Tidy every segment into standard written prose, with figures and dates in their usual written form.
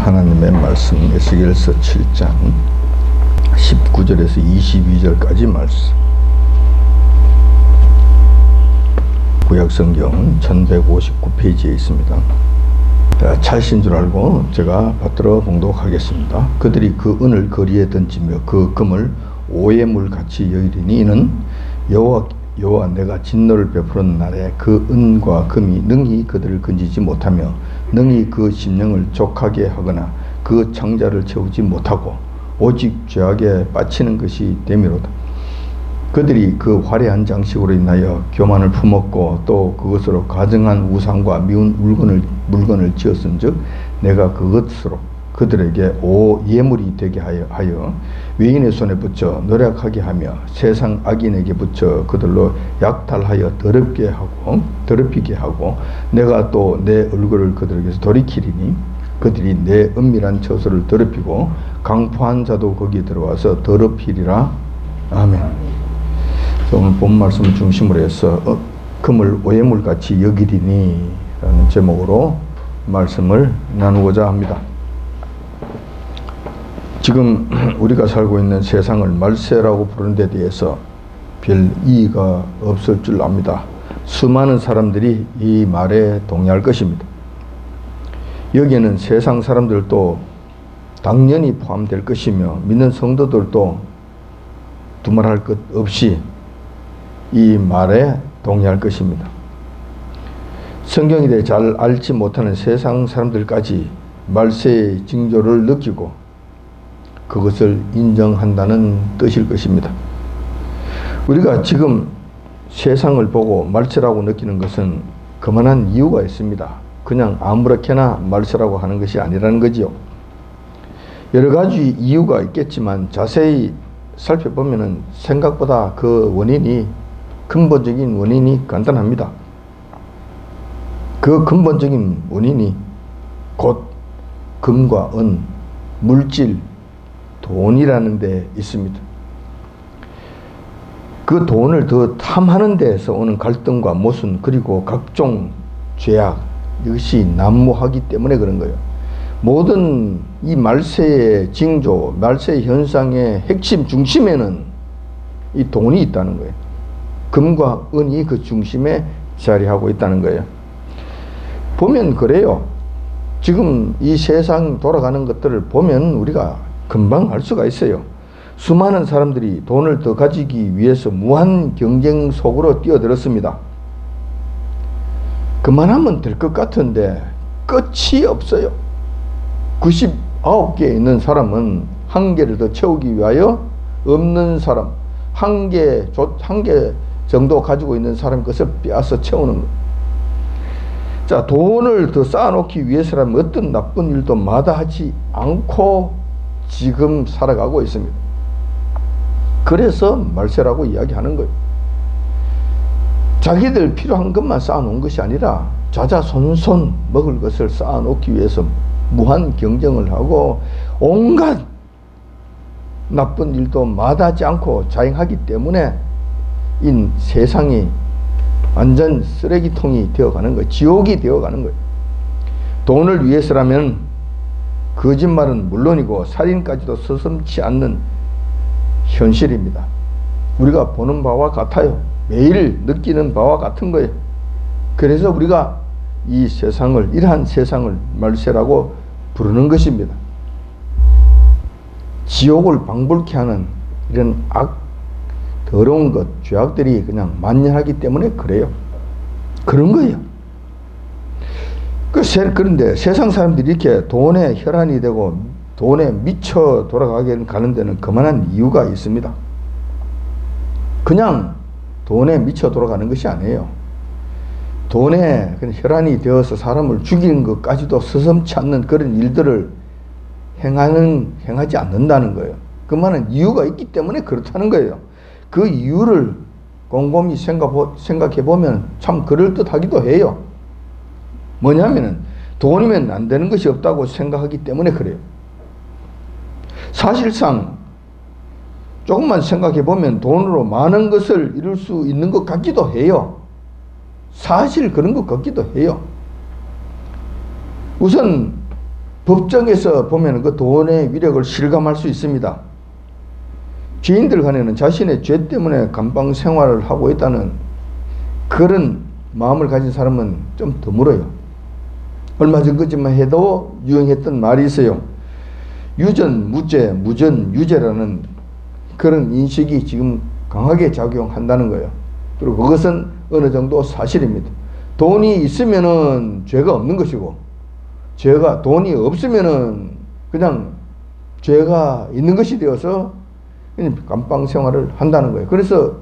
하나님의 말씀 에스겔서 7장 19절에서 22절까지 말씀. 구약성경 1159페이지에 있습니다. 찰신 줄 알고 제가 받들어 봉독하겠습니다. 그들이 그 은을 거리에 던지며 그 금을 오해물 같이 여기리니 이는 여호와 내가 진노를 베푸는 날에 그 은과 금이 능히 그들을 건지지 못하며 능히 그 심령을 족하게 하거나 그 창자를 채우지 못하고 오직 죄악에 빠치는 것이 됨이로다. 그들이 그 화려한 장식으로 인하여 교만을 품었고 또 그것으로 가증한 우상과 미운 물건을 지었은즉 내가 그것으로 그들에게 예물이 되게 하여 외인의 손에 붙여 노력하게 하며 세상 악인에게 붙여 그들로 약탈하여 더럽히게 하고 내가 또 내 얼굴을 그들에게서 돌이키리니 그들이 내 은밀한 처소를 더럽히고 강포한 자도 거기에 들어와서 더럽히리라. 아멘. 오늘 본 말씀을 중심으로 해서 금을 오해물같이 여기리니 라는 제목으로 말씀을 나누고자 합니다. 지금 우리가 살고 있는 세상을 말세라고 부르는 데 대해서 별 이의가 없을 줄 압니다. 수많은 사람들이 이 말에 동의할 것입니다. 여기에는 세상 사람들도 당연히 포함될 것이며 믿는 성도들도 두말할 것 없이 이 말에 동의할 것입니다. 성경에 대해 잘 알지 못하는 세상 사람들까지 말세의 징조를 느끼고 그것을 인정한다는 뜻일 것입니다. 우리가 지금 세상을 보고 말세라고 느끼는 것은 그만한 이유가 있습니다. 그냥 아무렇게나 말세라고 하는 것이 아니라는 거지요. 여러 가지 이유가 있겠지만 자세히 살펴보면 생각보다 그 근본적인 원인이 간단합니다. 그 근본적인 원인이 곧 금과 은, 물질, 돈이라는 데 있습니다. 그 돈을 더 탐하는 데에서 오는 갈등과 모순 그리고 각종 죄악 이것이 난무하기 때문에 그런 거예요. 모든 이 말세의 징조, 말세의 현상의 핵심 중심에는 이 돈이 있다는 거예요. 금과 은이 그 중심에 자리하고 있다는 거예요. 보면 그래요. 지금 이 세상 돌아가는 것들을 보면 우리가 금방 알 수가 있어요. 수많은 사람들이 돈을 더 가지기 위해서 무한 경쟁 속으로 뛰어들었습니다. 그만하면 될 것 같은데 끝이 없어요. 99개 있는 사람은 한 개를 더 채우기 위하여 없는 사람 한 개 정도 가지고 있는 사람 것을 빼앗아 채우는 것. 자, 돈을 더 쌓아놓기 위해서라면 어떤 나쁜 일도 마다하지 않고 지금 살아가고 있습니다. 그래서 말세라고 이야기하는 거예요. 자기들 필요한 것만 쌓아놓은 것이 아니라 자자손손 먹을 것을 쌓아놓기 위해서 무한 경쟁을 하고 온갖 나쁜 일도 마다하지 않고 자행하기 때문에 이 세상이 완전 쓰레기통이 되어가는 거예요. 지옥이 되어가는 거예요. 돈을 위해서라면 거짓말은 물론이고 살인까지도 서슴지 않는 현실입니다. 우리가 보는 바와 같아요. 매일 느끼는 바와 같은 거예요. 그래서 우리가 이 세상을, 이러한 세상을 말세라고 부르는 것입니다. 지옥을 방불케 하는 이런 더러운 것, 죄악들이 그냥 만연하기 때문에 그래요. 그런 거예요. 그런데 세상 사람들이 이렇게 돈에 혈안이 되고 돈에 미쳐 가는 데는 그만한 이유가 있습니다. 그냥 돈에 미쳐 돌아가는 것이 아니에요. 돈에 혈안이 되어서 사람을 죽이는 것까지도 서슴지 않는 그런 일들을 행하지 않는다는 거예요. 그만한 이유가 있기 때문에 그렇다는 거예요. 그 이유를 곰곰이 생각해 보면 참 그럴듯하기도 해요. 뭐냐면은 돈이면 안 되는 것이 없다고 생각하기 때문에 그래요. 사실상 조금만 생각해 보면 돈으로 많은 것을 이룰 수 있는 것 같기도 해요. 사실 그런 것 같기도 해요. 우선 법정에서 보면 그 돈의 위력을 실감할 수 있습니다. 죄인들 간에는 자신의 죄 때문에 감방 생활을 하고 있다는 그런 마음을 가진 사람은 좀 드물어요. 얼마 전까지만 해도 유행했던 말이 있어요. 유전 무죄, 무전 유죄라는 그런 인식이 지금 강하게 작용한다는 거예요. 그리고 그것은 어느 정도 사실입니다. 돈이 있으면은 죄가 없는 것이고, 돈이 없으면은 그냥 죄가 있는 것이 되어서 감방 생활을 한다는 거예요. 그래서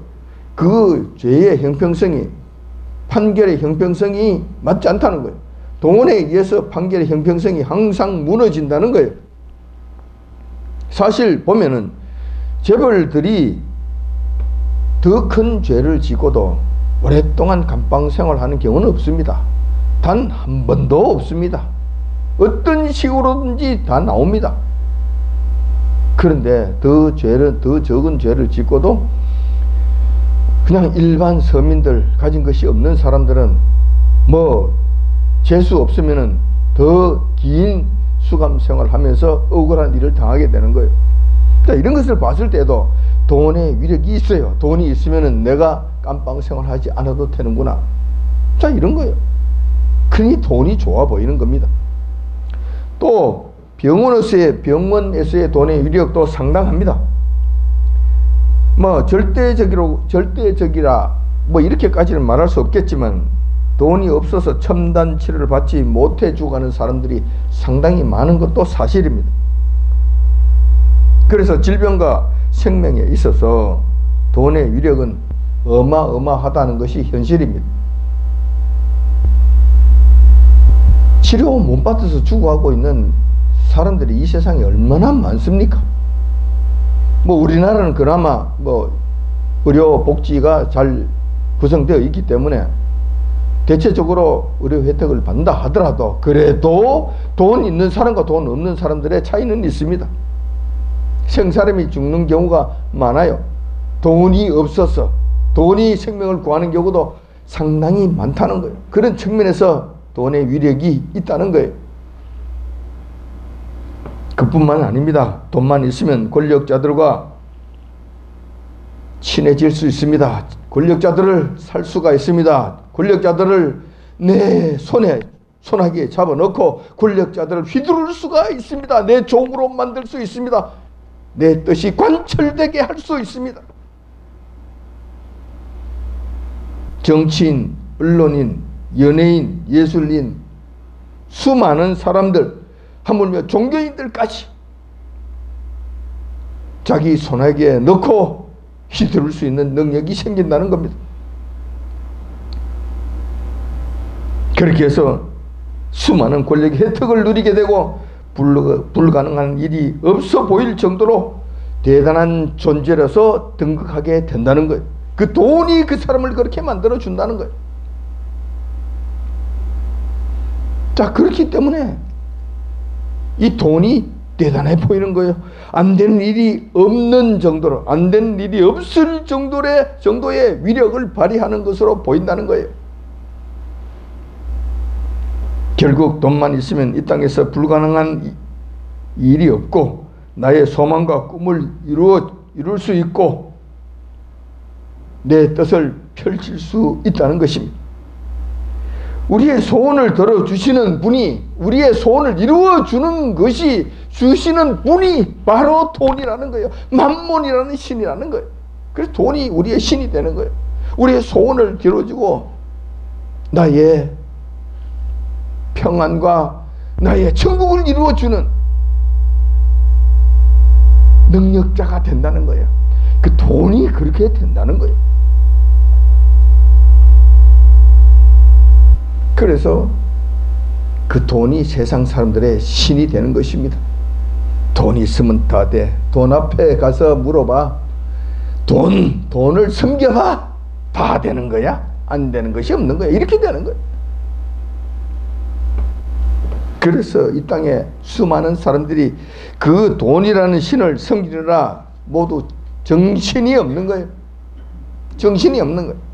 그 죄의 형평성이, 판결의 형평성이 맞지 않다는 거예요. 돈에 의해서 판결의 형평성이 항상 무너진다는 거예요. 사실 보면은 재벌들이 더 큰 죄를 짓고도 오랫동안 감방 생활하는 경우는 없습니다. 단 한 번도 없습니다. 어떤 식으로든지 다 나옵니다. 그런데 더 적은 죄를 짓고도 그냥 일반 서민들, 가진 것이 없는 사람들은 뭐 재수 없으면은 더 긴 수감 생활을 하면서 억울한 일을 당하게 되는 거예요. 자, 이런 것을 봤을 때도 돈의 위력이 있어요. 돈이 있으면은 내가 감방 생활하지 않아도 되는구나. 자, 이런 거예요. 그러니 돈이 좋아 보이는 겁니다. 또 병원에서의 돈의 위력도 상당합니다. 뭐 절대적이라 뭐 이렇게까지는 말할 수 없겠지만 돈이 없어서 첨단 치료를 받지 못해 죽어가는 사람들이 상당히 많은 것도 사실입니다. 그래서 질병과 생명에 있어서 돈의 위력은 어마어마하다는 것이 현실입니다. 치료 못 받아서 죽어가고 있는 사람들이 이 세상에 얼마나 많습니까? 뭐 우리나라는 그나마 뭐 의료 복지가 잘 구성되어 있기 때문에 대체적으로 의료 혜택을 받는다 하더라도 그래도 돈 있는 사람과 돈 없는 사람들의 차이는 있습니다. 생사람이 죽는 경우가 많아요. 돈이 없어서 돈이 생명을 구하는 경우도 상당히 많다는 거예요. 그런 측면에서 돈의 위력이 있다는 거예요. 그뿐만 아닙니다. 돈만 있으면 권력자들과 친해질 수 있습니다. 권력자들을 살 수가 있습니다. 권력자들을 내 손아귀에 잡아넣고 권력자들을 휘두를 수가 있습니다. 내 종으로 만들 수 있습니다. 내 뜻이 관철되게 할 수 있습니다. 정치인, 언론인, 연예인, 예술인, 수많은 사람들, 하물며 종교인들까지 자기 손아귀에 넣고 휘두를 수 있는 능력이 생긴다는 겁니다. 그렇게 해서 수많은 권력의 혜택을 누리게 되고 불가능한 일이 없어 보일 정도로 대단한 존재라서 등극하게 된다는 거예요. 그 돈이 그 사람을 그렇게 만들어 준다는 거예요. 자, 그렇기 때문에 이 돈이 대단해 보이는 거예요. 안 되는 일이 없는 정도로, 안 되는 일이 없을 정도의 위력을 발휘하는 것으로 보인다는 거예요. 결국 돈만 있으면 이 땅에서 불가능한 일이 없고 나의 소망과 꿈을 이룰 수 있고 내 뜻을 펼칠 수 있다는 것입니다. 우리의 소원을 들어주시는 분이, 우리의 소원을 이루어주는 것이, 주시는 분이 바로 돈이라는 거예요. 만몬이라는 신이라는 거예요. 그래서 돈이 우리의 신이 되는 거예요. 우리의 소원을 들어주고 나의 평안과 나의 천국을 이루어주는 능력자가 된다는 거예요. 그 돈이 그렇게 된다는 거예요. 그래서 그 돈이 세상 사람들의 신이 되는 것입니다. 돈 있으면 다 돼. 돈 앞에 가서 물어봐. 돈을 섬겨봐. 다 되는 거야? 안 되는 것이 없는 거야. 이렇게 되는 거야. 그래서 이 땅에 수많은 사람들이 그 돈이라는 신을 섬기느라 모두 정신이 없는 거예요. 정신이 없는 거예요.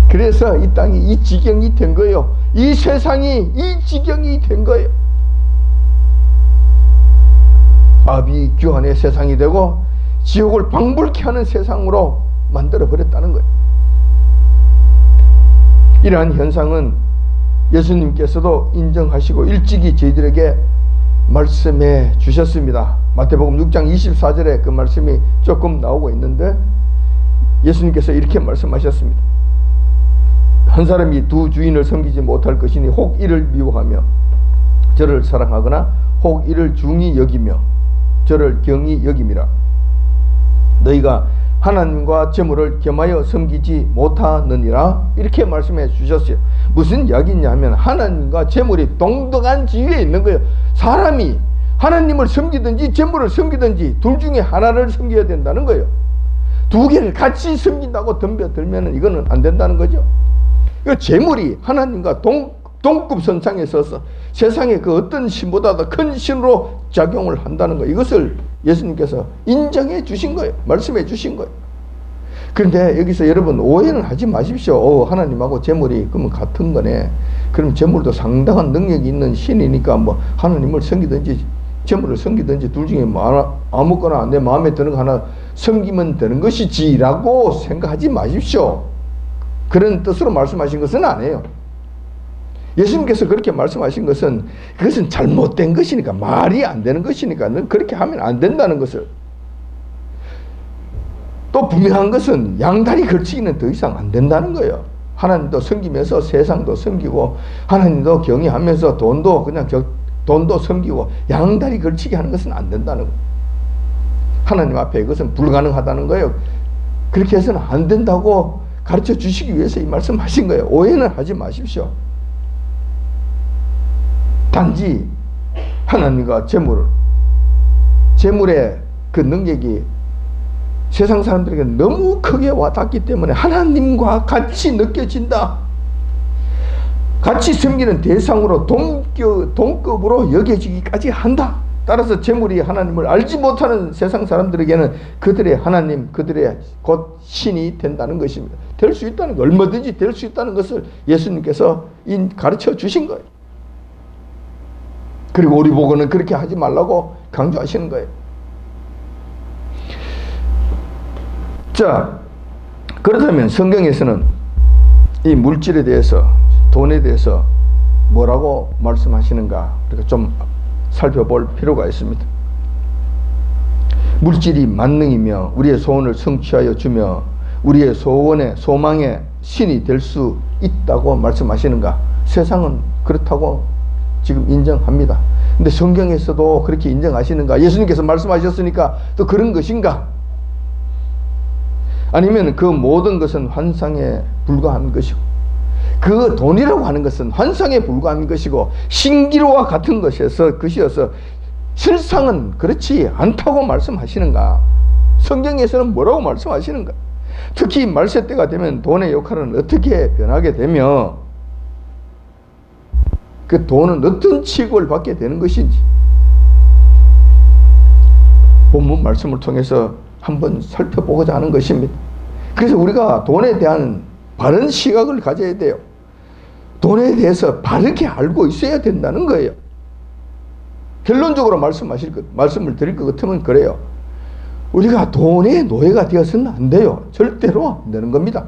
그래서 이 땅이 이 지경이 된 거예요. 이 세상이 이 지경이 된 거예요. 아비규환의 세상이 되고 지옥을 방불케 하는 세상으로 만들어 버렸다는 거예요. 이러한 현상은 예수님께서도 인정하시고 일찍이 저희들에게 말씀해 주셨습니다. 마태복음 6장 24절에 그 말씀이 조금 나오고 있는데, 예수님께서 이렇게 말씀하셨습니다. 한 사람이 두 주인을 섬기지 못할 것이니 혹 이를 미워하며 저를 사랑하거나 혹 이를 중히 여기며 저를 경히 여김이라. 너희가 하나님과 재물을 겸하여 섬기지 못하느니라. 이렇게 말씀해 주셨어요. 무슨 이야기냐 하면 하나님과 재물이 동등한 지위에 있는 거예요. 사람이 하나님을 섬기든지 재물을 섬기든지 둘 중에 하나를 섬겨야 된다는 거예요. 두 개를 같이 섬긴다고 덤벼들면 이거는 안 된다는 거죠. 재물이 하나님과 동급선상에 서서 세상의 그 어떤 신보다도 큰 신으로 작용을 한다는 거, 이것을 예수님께서 인정해 주신 거예요. 말씀해 주신 거예요. 그런데 여기서 여러분 오해는 하지 마십시오. 하나님하고 재물이 그러면 같은 거네. 그럼 재물도 상당한 능력이 있는 신이니까 뭐 하나님을 섬기든지 재물을 섬기든지 둘 중에 아무거나 내 마음에 드는 거 하나 섬기면 되는 것이지 라고 생각하지 마십시오. 그런 뜻으로 말씀하신 것은 아니에요. 예수님께서 그렇게 말씀하신 것은 그것은 잘못된 것이니까, 말이 안 되는 것이니까 그렇게 하면 안 된다는 것을. 또 분명한 것은 양다리 걸치기는 더 이상 안 된다는 거예요. 하나님도 섬기면서 세상도 섬기고 하나님도 경외하면서 돈도 섬기고 양다리 걸치기 하는 것은 안 된다는 거예요. 하나님 앞에 이것은 불가능하다는 거예요. 그렇게 해서는 안 된다고 가르쳐 주시기 위해서 이 말씀하신 거예요. 오해는 하지 마십시오. 단지 하나님과 재물의 그 능력이 세상 사람들에게 너무 크게 와닿기 때문에 하나님과 같이 느껴진다. 같이 섬기는 대상으로 동급으로 여겨지기까지 한다. 따라서 재물이 하나님을 알지 못하는 세상 사람들에게는 그들의 하나님, 그들의 곧 신이 된다는 것입니다. 될 수 있다는 거, 얼마든지 될 수 있다는 것을 예수님께서 가르쳐 주신 거예요. 그리고 우리 보고는 그렇게 하지 말라고 강조하시는 거예요. 자, 그렇다면 성경에서는 이 물질에 대해서, 돈에 대해서 뭐라고 말씀하시는가, 그러니까 좀 살펴볼 필요가 있습니다. 물질이 만능이며 우리의 소원을 성취하여 주며 우리의 소망의 신이 될 수 있다고 말씀하시는가? 세상은 그렇다고 지금 인정합니다. 근데 성경에서도 그렇게 인정하시는가? 예수님께서 말씀하셨으니까 또 그런 것인가? 아니면 그 모든 것은 환상에 불과한 것이고 그 돈이라고 하는 것은 환상에 불과한 것이고 신기루와 같은 것이어서 실상은 그렇지 않다고 말씀하시는가? 성경에서는 뭐라고 말씀하시는가? 특히 말세 때가 되면 돈의 역할은 어떻게 변하게 되며 그 돈은 어떤 취급을 받게 되는 것인지 본문 말씀을 통해서 한번 살펴보고자 하는 것입니다. 그래서 우리가 돈에 대한 바른 시각을 가져야 돼요. 돈에 대해서 바르게 알고 있어야 된다는 거예요. 결론적으로 말씀을 드릴 것 같으면 그래요. 우리가 돈의 노예가 되어서는 안 돼요. 절대로 안 되는 겁니다.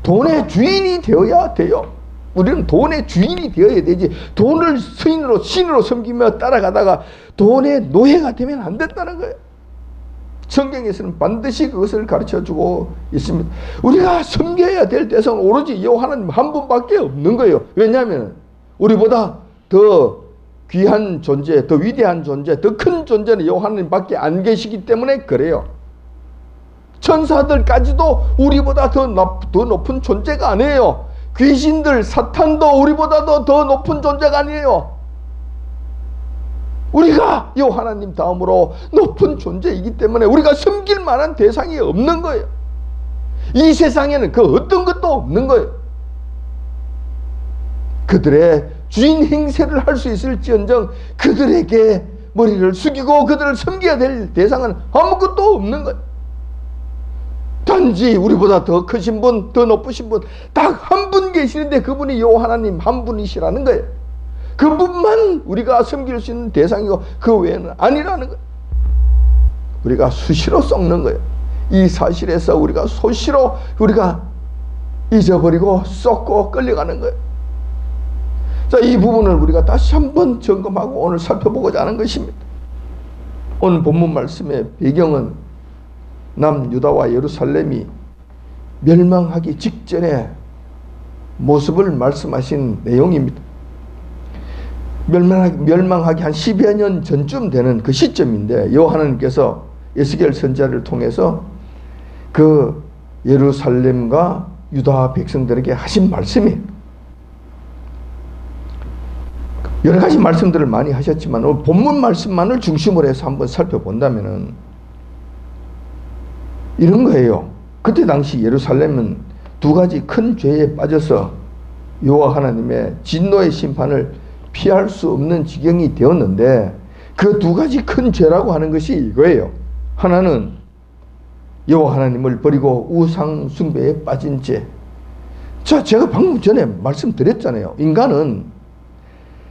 돈의 주인이 되어야 돼요. 우리는 돈의 주인이 되어야 되지, 돈을 신으로 섬기며 따라가다가 돈의 노예가 되면 안 된다는 거예요. 성경에서는 반드시 그것을 가르쳐주고 있습니다. 우리가 섬겨야 될 대상은 오로지 여호와 하나님 한 분밖에 없는 거예요. 왜냐하면 우리보다 더 귀한 존재, 더 위대한 존재, 더 큰 존재는 여호와 하나님밖에 안 계시기 때문에 그래요. 천사들까지도 우리보다 더 높은 존재가 아니에요. 귀신들, 사탄도 우리보다도 더 높은 존재가 아니에요. 우리가 여호와 하나님 다음으로 높은 존재이기 때문에 우리가 섬길 만한 대상이 없는 거예요. 이 세상에는 그 어떤 것도 없는 거예요. 그들의 주인 행세를 할 수 있을지언정 그들에게 머리를 숙이고 그들을 섬겨야 될 대상은 아무것도 없는 거예요. 단지 우리보다 더 크신 분, 더 높으신 분 딱 한 분 계시는데 그분이 여호와 하나님 한 분이시라는 거예요. 그분만 우리가 섬길 수 있는 대상이고 그 외에는 아니라는 거예요. 우리가 수시로 썩는 거예요. 이 사실에서 우리가 수시로 우리가 잊어버리고 썩고 끌려가는 거예요. 자, 이 부분을 우리가 다시 한번 점검하고 오늘 살펴보고자 하는 것입니다. 오늘 본문 말씀의 배경은 남유다와 예루살렘이 멸망하기 직전의 모습을 말씀하신 내용입니다. 멸망하기 한 10여 년 전쯤 되는 그 시점인데 여호와 하나님께서 에스겔 선지자를 통해서 그 예루살렘과 유다 백성들에게 하신 말씀이에요. 여러 가지 말씀들을 많이 하셨지만 오늘 본문 말씀만을 중심으로 해서 한번 살펴본다면은 이런 거예요. 그때 당시 예루살렘은 두 가지 큰 죄에 빠져서 여호와 하나님의 진노의 심판을 피할 수 없는 지경이 되었는데 그 두 가지 큰 죄라고 하는 것이 이거예요. 하나는 여호와 하나님을 버리고 우상 숭배에 빠진 죄. 자, 제가 방금 전에 말씀드렸잖아요. 인간은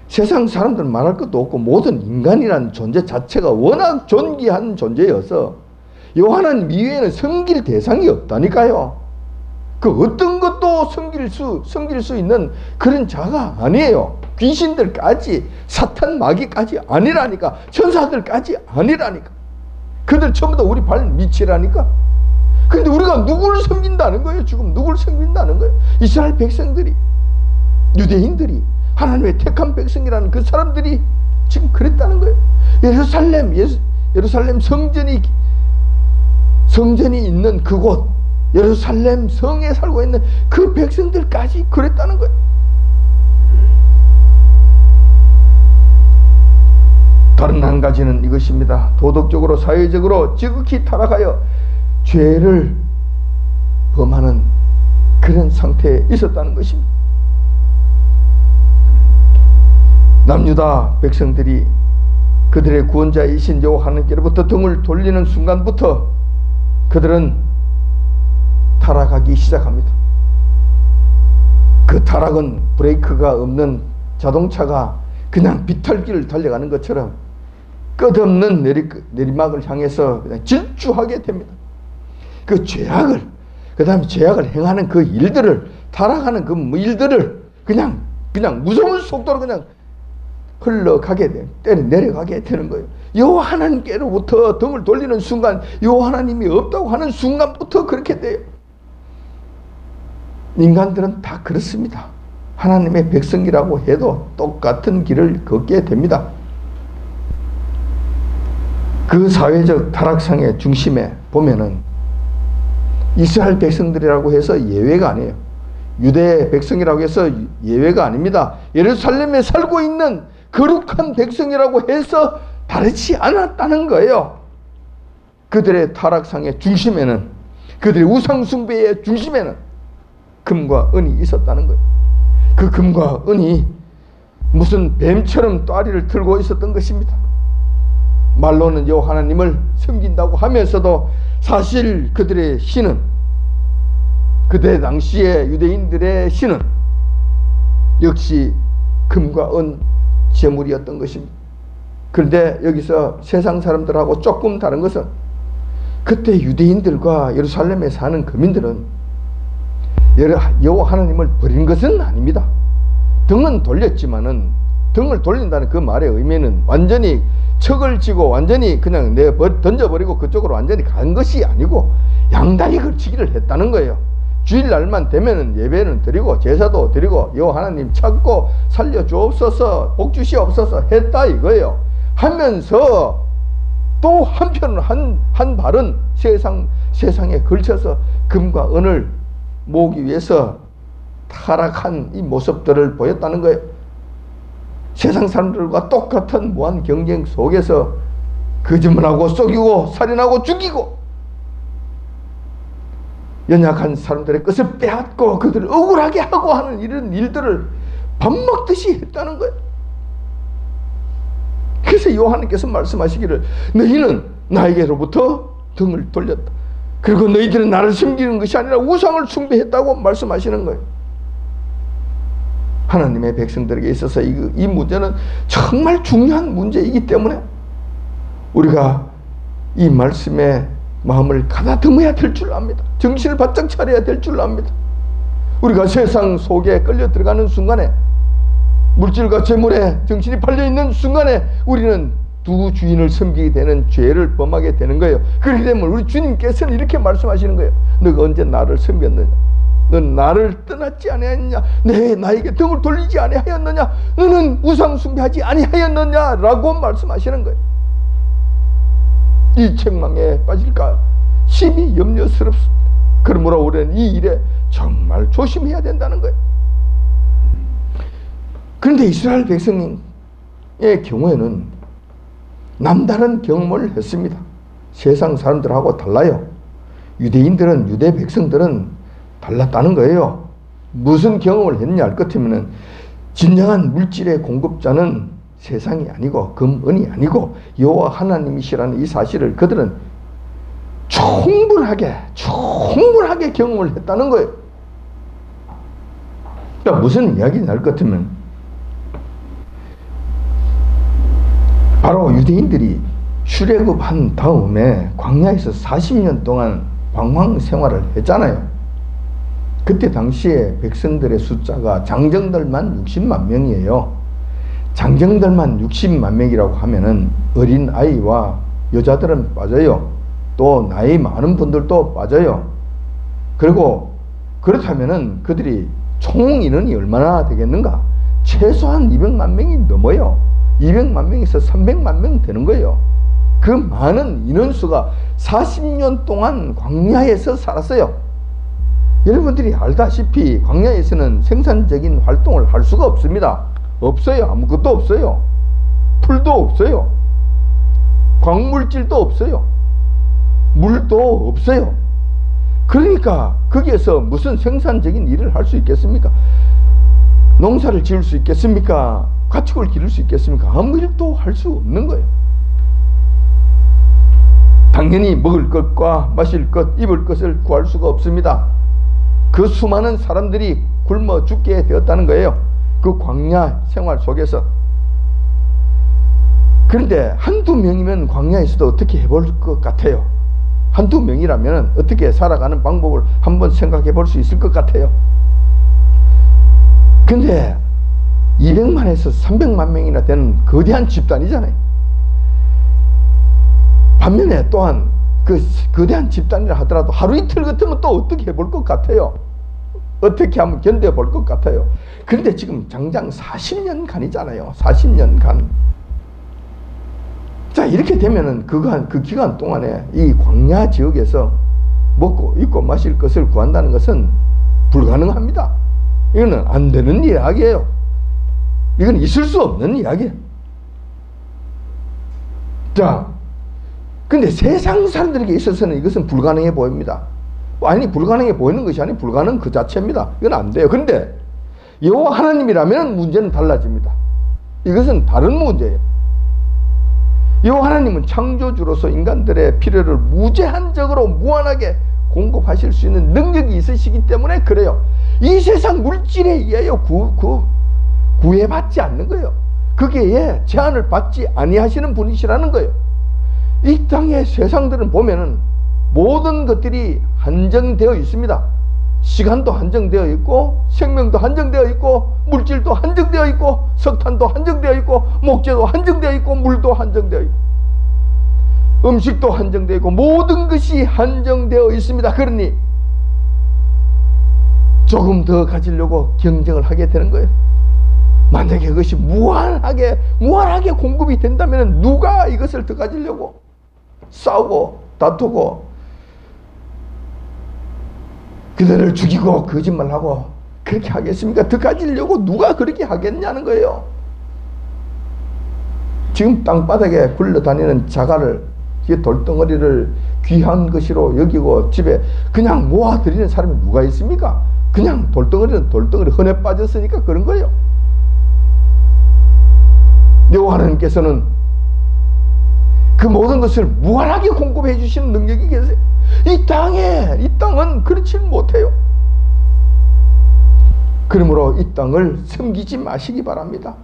세상 사람들 말할 것도 없고 모든 인간이라는 존재 자체가 워낙 존귀한 존재여서 여호와 하나님 이외에는 섬길 대상이 없다니까요. 그 어떤 것도 섬길 수 있는 그런 자가 아니에요. 귀신들까지 사탄 마귀까지 아니라니까. 천사들까지 아니라니까. 그들 전부 다 우리 발 밑이라니까. 근데 우리가 누구를 섬긴다는 거예요. 지금 누구를 섬긴다는 거예요. 이스라엘 백성들이, 유대인들이, 하나님의 택한 백성이라는 그 사람들이 지금 그랬다는 거예요. 예루살렘 성전이 있는 그곳, 예루살렘 성에 살고 있는 그 백성들까지 그랬다는 거예요. 다른 한 가지는 이것입니다. 도덕적으로 사회적으로 지극히 타락하여 죄를 범하는 그런 상태에 있었다는 것입니다. 남유다 백성들이 그들의 구원자이신 여호와 하나님께로부터 등을 돌리는 순간부터 그들은 타락하기 시작합니다. 그 타락은 브레이크가 없는 자동차가 그냥 비탈길을 달려가는 것처럼 끝없는 내리막을 향해서 그냥 질주하게 됩니다. 그 죄악을, 그 다음에 죄악을 행하는 그 일들을, 타락하는 그 일들을 그냥 무서운 속도로 그냥 흘러가게 돼, 내려가게 되는 거예요. 여호와 하나님께로부터 등을 돌리는 순간, 여호와 하나님이 없다고 하는 순간부터 그렇게 돼요. 인간들은 다 그렇습니다. 하나님의 백성이라고 해도 똑같은 길을 걷게 됩니다. 그 사회적 타락상의 중심에 보면은 이스라엘 백성들이라고 해서 예외가 아니에요. 유대 백성이라고 해서 예외가 아닙니다. 예루살렘에 살고 있는 거룩한 백성이라고 해서 다르지 않았다는 거예요. 그들의 타락상의 중심에는, 그들의 우상숭배의 중심에는 금과 은이 있었다는 거예요. 그 금과 은이 무슨 뱀처럼 또아리를 들고 있었던 것입니다. 말로는 여호와 하나님을 섬긴다고 하면서도 사실 그들의 신은, 그때 당시에 유대인들의 신은 역시 금과 은 제물이었던 것입니다. 그런데 여기서 세상 사람들하고 조금 다른 것은 그때 유대인들과 예루살렘에 사는 거민들은 여호와 하나님을 버린 것은 아닙니다. 등은 돌렸지만은, 등을 돌린다는 그 말의 의미는 완전히 척을 지고 완전히 그냥 던져버리고 그쪽으로 완전히 간 것이 아니고 양다리 걸치기를 했다는 거예요. 주일날만 되면은 예배는 드리고 제사도 드리고 여호와 하나님 찾고 살려주옵소서, 복 주시옵소서 했다 이거예요. 하면서 또 한편으로 한 발은 세상에 걸쳐서 금과 은을 모으기 위해서 타락한 이 모습들을 보였다는 거예요. 세상 사람들과 똑같은 무한 경쟁 속에서 거짓말하고 속이고 살인하고 죽이고 연약한 사람들의 것을 빼앗고 그들을 억울하게 하고 하는 이런 일들을 밥 먹듯이 했다는 거예요. 그래서 요한께서 말씀하시기를 너희는 나에게로부터 등을 돌렸다. 그리고 너희들은 나를 섬기는 것이 아니라 우상을 숭배했다고 말씀하시는 거예요. 하나님의 백성들에게 있어서 이 문제는 정말 중요한 문제이기 때문에 우리가 이 말씀에 마음을 가다듬어야 될 줄 압니다. 정신을 바짝 차려야 될 줄 압니다. 우리가 세상 속에 끌려 들어가는 순간에, 물질과 재물에 정신이 팔려있는 순간에 우리는 두 주인을 섬기게 되는 죄를 범하게 되는 거예요. 그렇기 때문에 우리 주님께서는 이렇게 말씀하시는 거예요. 너가 언제 나를 섬겼느냐? 넌 나를 떠났지 아니하였느냐? 나에게 등을 돌리지 아니하였느냐? 너는 우상 숭배하지 아니하였느냐? 라고 말씀하시는 거예요. 이 책망에 빠질까 심히 염려스럽습니다. 그러므로 우리는 이 일에 정말 조심해야 된다는 거예요. 그런데 이스라엘 백성의 경우에는 남다른 경험을 했습니다. 세상 사람들하고 달라요. 유대인들은, 유대 백성들은 달랐다는 거예요. 무슨 경험을 했냐 할 것 같으면 진정한 물질의 공급자는 세상이 아니고 금은이 아니고 여호와 하나님이시라는 이 사실을 그들은 충분하게 경험을 했다는 거예요. 그러니까 무슨 이야기냐 할 것 같으면 바로 유대인들이 출애굽한 다음에 광야에서 40년 동안 방황 생활을 했잖아요. 그때 당시에 백성들의 숫자가 장정들만 60만 명이에요. 장정들만 60만 명이라고 하면은 어린 아이와 여자들은 빠져요. 또 나이 많은 분들도 빠져요. 그리고 그렇다면은 그들이 총 인원이 얼마나 되겠는가? 최소한 200만 명이 넘어요. 200만 명에서 300만 명 되는 거예요. 그 많은 인원수가 40년 동안 광야에서 살았어요. 여러분들이 알다시피 광야에서는 생산적인 활동을 할 수가 없습니다. 없어요. 아무것도 없어요. 풀도 없어요. 광물질도 없어요. 물도 없어요. 그러니까 거기에서 무슨 생산적인 일을 할 수 있겠습니까? 농사를 지을 수 있겠습니까? 가축을 기를 수 있겠습니까? 아무 일도 할 수 없는 거예요. 당연히 먹을 것과 마실 것, 입을 것을 구할 수가 없습니다. 그 수많은 사람들이 굶어 죽게 되었다는 거예요. 그 광야 생활 속에서. 그런데 한두 명이면 광야에서도 어떻게 해볼 것 같아요? 한두 명이라면 어떻게 살아가는 방법을 한번 생각해 볼 수 있을 것 같아요. 근데 200만에서 300만 명이나 되는 거대한 집단이잖아요. 반면에 또한 그 거대한 집단이라 하더라도 하루 이틀 같으면 또 어떻게 해볼 것 같아요. 어떻게 한번 견뎌볼 것 같아요. 그런데 지금 장장 40년간이잖아요. 40년간. 자, 이렇게 되면은 그 기간 동안에 이 광야 지역에서 먹고 입고 마실 것을 구한다는 것은 불가능합니다. 이거는 안 되는 이야기예요. 이건 있을 수 없는 이야기예요. 자, 근데 세상 사람들에게 있어서는 이것은 불가능해 보입니다. 아니, 불가능해 보이는 것이 아니 불가능 그 자체입니다. 이건 안 돼요. 근데 여호와 하나님이라면 문제는 달라집니다. 이것은 다른 문제예요. 여호와 하나님은 창조주로서 인간들의 필요를 무제한적으로 무한하게 공급하실 수 있는 능력이 있으시기 때문에 그래요. 이 세상 물질에 의하여 구애받지 않는 거예요. 거기에 제한을 받지 아니하시는 분이시라는 거예요. 이 땅의 세상들은 보면은 모든 것들이 한정되어 있습니다. 시간도 한정되어 있고, 생명도 한정되어 있고, 물질도 한정되어 있고, 석탄도 한정되어 있고, 목재도 한정되어 있고, 물도 한정되어 있고, 음식도 한정되어 있고, 모든 것이 한정되어 있습니다. 그러니 조금 더 가지려고 경쟁을 하게 되는 거예요. 만약에 그것이 무한하게 공급이 된다면 누가 이것을 더 가지려고 싸우고 다투고 그들을 죽이고 거짓말하고 그렇게 하겠습니까? 더 가지려고 누가 그렇게 하겠냐는 거예요. 지금 땅바닥에 굴러다니는 자갈을, 돌덩어리를 귀한 것으로 여기고 집에 그냥 모아들이는 사람이 누가 있습니까? 그냥 돌덩어리는 돌덩어리 흔해 빠졌으니까 그런 거예요. 여호와 하나님께서는 그 모든 것을 무한하게 공급해 주시는 능력이 계세요. 이 땅은 그렇지 못해요. 그러므로 이 땅을 섬기지 마시기 바랍니다.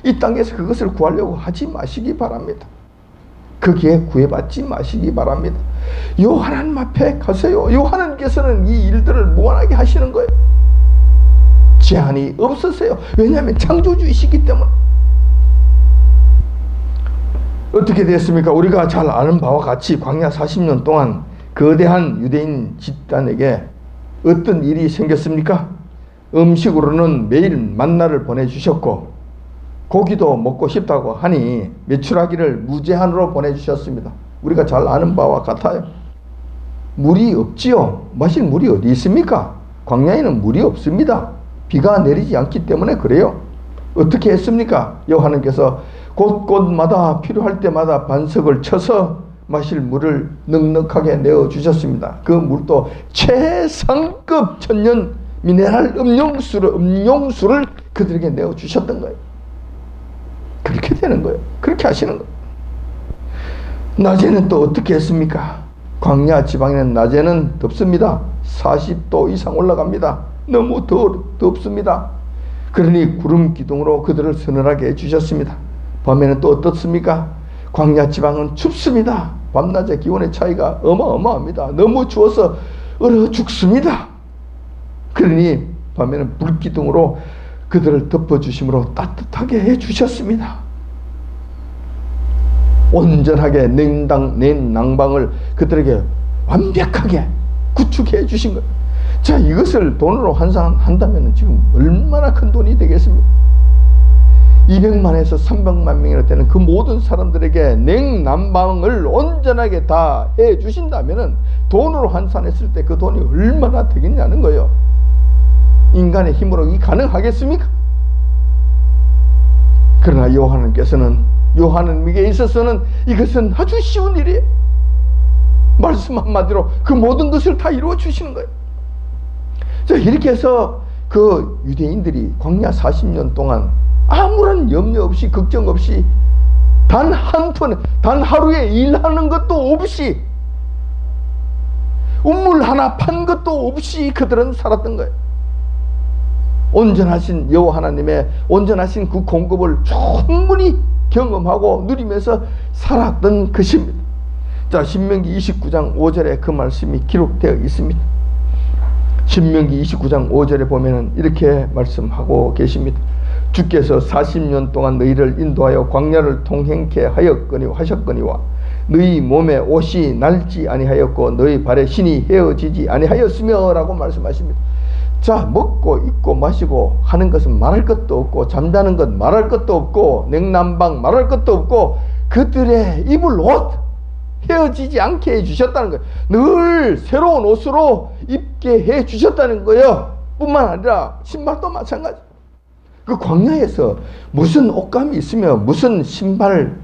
이 땅에서 그것을 구하려고 하지 마시기 바랍니다. 거기에 구애받지 마시기 바랍니다. 요 하나님 앞에 가세요. 요 하나님께서는 이 일들을 무한하게 하시는 거예요. 제한이 없으세요. 왜냐하면 창조주이시기 때문에. 어떻게 됐습니까? 우리가 잘 아는 바와 같이 광야 40년 동안 거대한 유대인 집단에게 어떤 일이 생겼습니까? 음식으로는 매일 만나를 보내주셨고 고기도 먹고 싶다고 하니 메추라기를 무제한으로 보내주셨습니다. 우리가 잘 아는 바와 같아요. 물이 없지요. 마실 물이 어디 있습니까? 광야에는 물이 없습니다. 비가 내리지 않기 때문에 그래요. 어떻게 했습니까? 여호와께서 곳곳마다 필요할 때마다 반석을 쳐서 마실 물을 넉넉하게 내어주셨습니다. 그 물도 최상급 천연 미네랄 음용수를 그들에게 내어주셨던 거예요. 그렇게 되는 거예요. 그렇게 하시는 거예요. 낮에는 또 어떻게 했습니까? 광야 지방에는 낮에는 덥습니다. 40도 이상 올라갑니다. 너무 덥습니다. 그러니 구름 기둥으로 그들을 서늘하게 해주셨습니다. 밤에는 또 어떻습니까? 광야 지방은 춥습니다. 밤낮의 기온의 차이가 어마어마합니다. 너무 추워서 얼어 죽습니다. 그러니 밤에는 불기둥으로 그들을 덮어주심으로 따뜻하게 해주셨습니다. 온전하게 냉난방을 그들에게 완벽하게 구축해 해주신 거예요. 자, 이것을 돈으로 환산한다면 지금 얼마나 큰 돈이 되겠습니까? 200만에서 300만 명이나 되는 그 모든 사람들에게 냉난방을 온전하게 다 해주신다면 돈으로 환산했을 때 그 돈이 얼마나 되겠냐는 거예요. 인간의 힘으로 이게 가능하겠습니까? 그러나 요한님에게 있어서는 이것은 아주 쉬운 일이에요. 말씀 한마디로 그 모든 것을 다 이루어 주시는 거예요. 자, 이렇게 해서 그 유대인들이 광야 40년 동안 아무런 염려 없이 걱정 없이 단 하루에 일하는 것도 없이 우물 하나 판 것도 없이 그들은 살았던 거예요. 온전하신 여호와 하나님의 온전하신 그 공급을 충분히 경험하고 누리면서 살았던 것입니다. 자, 신명기 29장 5절에 그 말씀이 기록되어 있습니다. 신명기 29장 5절에 보면은 이렇게 말씀하고 계십니다. 주께서 40년 동안 너희를 인도하여 광야를 통행케 하셨거니와 너희 몸에 옷이 낡지 아니하였고 너희 발에 신이 헤어지지 아니하였으며 라고 말씀하십니다. 자, 먹고 입고 마시고 하는 것은 말할 것도 없고 잠자는 것 말할 것도 없고 냉난방 말할 것도 없고 그들의 입을 옷 헤어지지 않게 해주셨다는 거예요. 늘 새로운 옷으로 입게 해주셨다는 거예요. 뿐만 아니라 신발도 마찬가지. 그 광야에서 무슨 옷감이 있으며 무슨 신발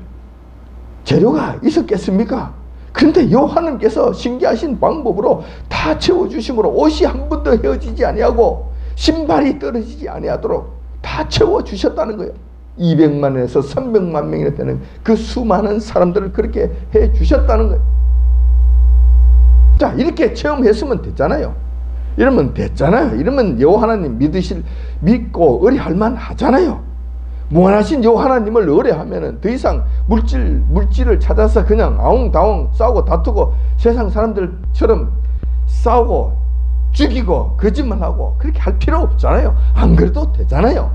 재료가 있었겠습니까? 그런데 여호와님께서 신기하신 방법으로 다 채워주심으로 옷이 한 번도 헤어지지 아니하고 신발이 떨어지지 아니하도록 다 채워주셨다는 거예요. 200만에서 300만 명이나 되는 그 수많은 사람들을 그렇게 해주셨다는 거예요. 자, 이렇게 체험했으면 됐잖아요. 이러면 됐잖아요. 이러면 여호와 하나님 믿고 의뢰할만 하잖아요. 무한하신 여호와 하나님을 의뢰하면은 더 이상 물질을 찾아서 그냥 아웅다웅 싸우고 다투고 세상 사람들처럼 싸우고 죽이고 거짓말하고 그렇게 할 필요 없잖아요. 안 그래도 되잖아요.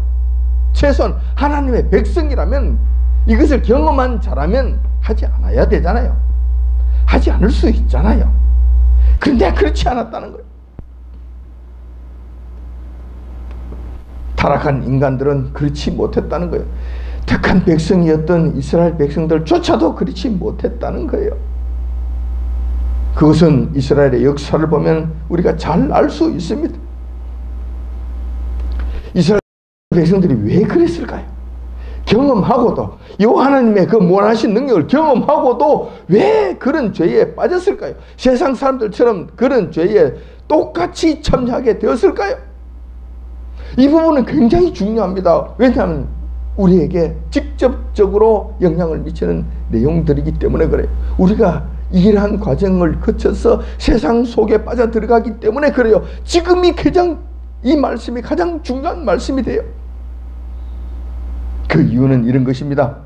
최소한 하나님의 백성이라면 이것을 경험한 자라면 하지 않아야 되잖아요. 하지 않을 수 있잖아요. 그런데 그렇지 않았다는 거예요. 타락한 인간들은 그렇지 못했다는 거예요. 택한 백성이었던 이스라엘 백성들조차도 그렇지 못했다는 거예요. 그것은 이스라엘의 역사를 보면 우리가 잘 알 수 있습니다. 이스라엘 백성들이 왜 그랬을까요? 경험하고도 여호와 하나님의 그 무한하신 능력을 경험하고도 왜 그런 죄에 빠졌을까요? 세상 사람들처럼 그런 죄에 똑같이 참여하게 되었을까요? 이 부분은 굉장히 중요합니다. 왜냐하면 우리에게 직접적으로 영향을 미치는 내용들이기 때문에 그래요. 우리가 이러한 과정을 거쳐서 세상 속에 빠져들어가기 때문에 그래요. 지금이 가장 이 말씀이 가장 중요한 말씀이 돼요. 그 이유는 이런 것입니다.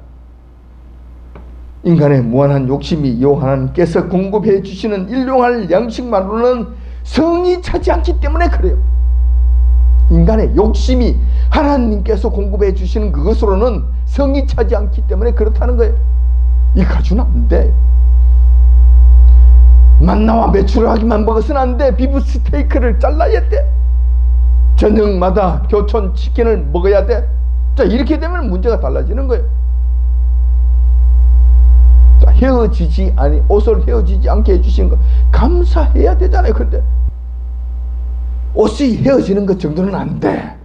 인간의 무한한 욕심이 여호와 하나님께서 공급해 주시는 일용할 양식만으로는 성이 차지 않기 때문에 그래요. 인간의 욕심이 하나님께서 공급해 주시는 그것으로는 성이 차지 않기 때문에 그렇다는 거예요. 이거 가지고는 안 돼. 만나와 메추라기만 먹어서는 안 돼. 비프 스테이크를 잘라야 돼. 저녁마다 교촌 치킨을 먹어야 돼. 자, 이렇게 되면 문제가 달라지는 거예요. 자, 옷을 헤어지지 않게 해주신 거 감사해야 되잖아요. 근데 옷이 헤어지는 것 정도는 안 돼.